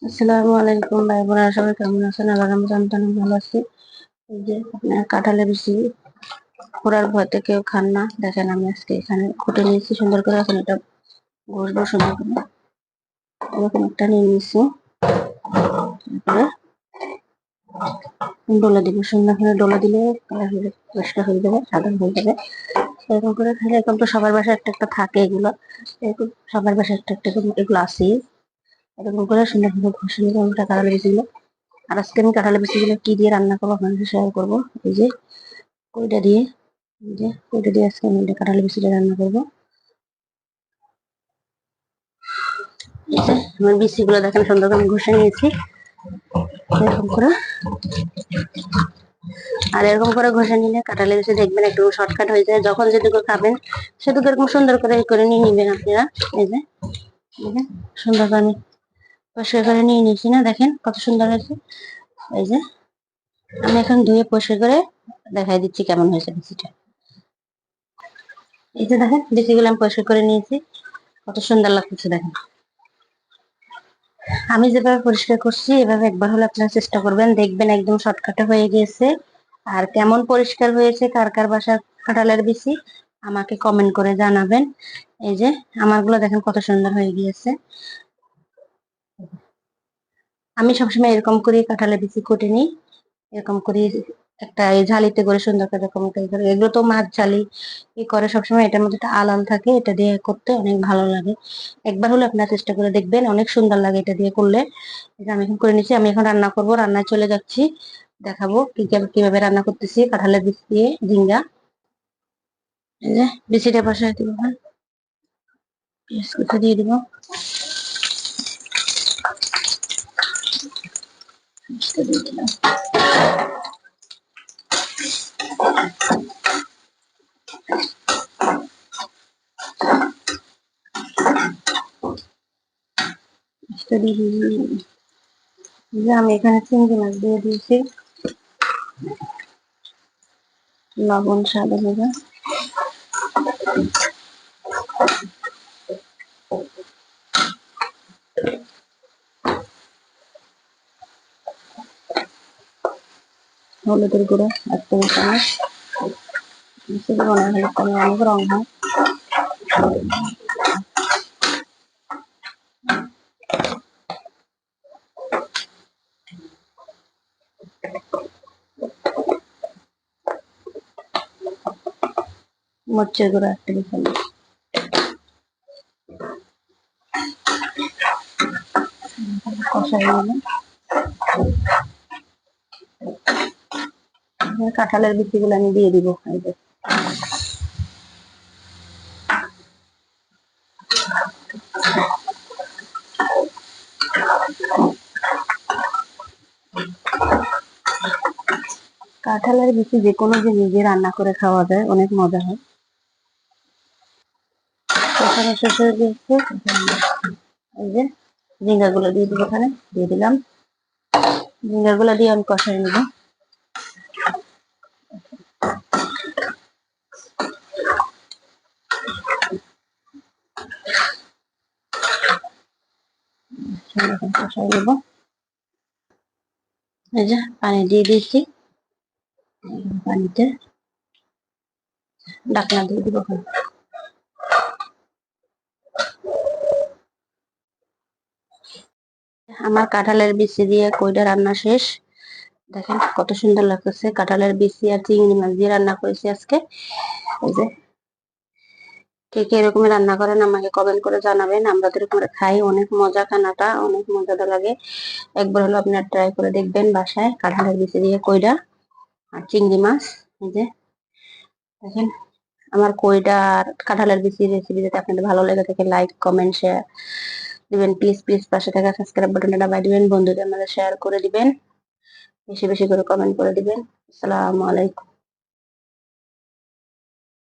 আসসালামু আলাইকুম ভাই বোনেরা, সবাই কেমন আছেন? আল্লাহর রহমতে আমি তো অনেক ভালো আছি। এই যে আপনার কাঁঠালের বিচি খোঁড়ার ভয়তে কেউ খান না, দেখেন আমি আজকে এখানে কুটে নিয়েছি সুন্দর করে। এখন এটা ঘষবো সুন্দর করে, এরকম একটা নিয়ে নিয়েছি। তারপরে ডোলা দিব, সুন্দর করে ডোলা দিলে পরিষ্কার হয়ে যাবে, সাদা হয়ে যাবে। এরকম করে খেলে, এরকম তো সবার বাসায় একটা একটা থাকে এগুলো, এরকম সবার বাসায় একটা একটা এগুলো আছে। এরকম করে সুন্দর করে ঘষে নিলে আমরা কাঁঠালের বিচিগুলো। আর আজকে আমি কাঁঠালের বিচিগুলো কি দিয়ে রান্না করবো আপনাদের শেয়ার করবো। এই যে কইটা দিয়ে, এই যে কইটা দিয়ে আজকে আমি কাঁঠালের বিচিটা রান্না করবো। এই যে আমার বিচিগুলো দেখেন সুন্দর করে ঘষে নিয়েছি এরকম করে। আর এরকম করে ঘষে নিলে কাঁঠালের বিচি দেখবেন একটু শর্টকাট হয়ে যায়, যখন যেটুকু খাবেন সেটুকু এরকম সুন্দর করে নিয়ে নিবেন আপনারা। এই যে সুন্দর করে আমি পরিষ্কার করে নিয়ে নিয়েছি না, দেখেন কত সুন্দর হয়েছে। এই যে আমি এখন ধুয়ে পরিষ্কার করে দেখাই দিচ্ছি কেমন হয়েছে বিচিটা। এই যে দেখেন বিচিগুলো আমি পরিষ্কার করে নিয়েছি, কত সুন্দর লাগতেছে দেখেন। আমি যেভাবে পরিষ্কার করছি এভাবে একবার হলে আপনারা চেষ্টা করবেন, দেখবেন একদম শর্টকাটে হয়ে গিয়েছে। আর কেমন পরিষ্কার হয়েছে, কার কার বাসা কাঁঠালের বিচি, আমাকে কমেন্ট করে জানাবেন। এই যে আমারগুলো দেখেন কত সুন্দর হয়ে গিয়েছে। আমি সবসময় এরকম করে কাঁঠালের বিচি কুটে নিই, এরকম করে একটা এই ঝালিতে করে সুন্দর করে এরকম করে। এগুলো তো মাছ ঝালি করে সবসময়, এটার মধ্যে একটা আলাল থাকে, এটা দিয়ে করতে অনেক ভালো লাগে। একবার হলে আপনারা চেষ্টা করে দেখবেন, অনেক সুন্দর লাগে এটা দিয়ে করলে। এটা আমি এখন করে নিচ্ছি, আমি এখন রান্না করব, রান্নায় চলে যাচ্ছি, দেখাবো কিভাবে রান্না করতেছি কাঁঠালের বিচি দিয়ে ঝিঙ্গা। এই যে বিচিটা বসাই দিব, হ্যাঁ পেঁয়াজ কুচি দিয়ে দিব, দিয়ে দিলাম। আমি এখানে চিংড়ি মাছ দিয়ে দিয়েছি, লবণ স্বাদ অনুযায়ী। হলুদের গুঁড়ো 1 টেবিল চামচ, হলুদ কালার অনেক রং হয়। মরিচের গুঁড়ো 1 টেবিল চামচ। কষাই নিলাম, কাঁঠালের বিচিগুলো আমি দিয়ে দিব। এই যে কাঁঠালের বিচি যে কোনো জিনিস দিয়ে রান্না করে খাওয়া যায়, অনেক মজা হয়। কষানো শেষ হয়ে গিয়েছে, এই যে ঝিঙ্গাগুলো দিয়ে দিব, এখানে দিয়ে দিলাম। ঝিঙ্গাগুলো দিয়ে আমি কষাই নিব। কষাই নেব। এই যে পানি দিয়ে দিয়েছি, পানিতে ঢাকনা দিয়ে দিব। আমার কাঁঠালের বিচি দিয়ে কইটা রান্না শেষ, দেখেন কত সুন্দর লাগতেছে। কাঁঠালের বিচি আর চিংড়ি মাছ দিয়ে রান্না করেছি আজকে। এই যে কে কে এরকমই রান্না করেন আমাকে কমেন্ট করে জানাবেন। আমরা তো এরকম খাই, অনেক মজা, খানাটা অনেক মজাদার লাগে। একবার হলো আপনারা ট্রাই করে দেখবেন বাসায়, কাঁঠালের বিচি দিয়ে কইটা আর চিংড়ি মাছ। এই যে দেখেন আমার কইটা আর কাঁঠালের বিচির রেসিপি যদি আপনাদের ভালো লেগে থাকে, লাইক কমেন্ট শেয়ার দিবেন প্লিজ প্লিজ। পাশে থাকা সাবস্ক্রাইব বাটনটা দাবাই দিবেন, বন্ধুদের মধ্যে শেয়ার করে দিবেন, বেশি বেশি করে কমেন্ট করে দিবেন। আসসালামু আলাইকুম।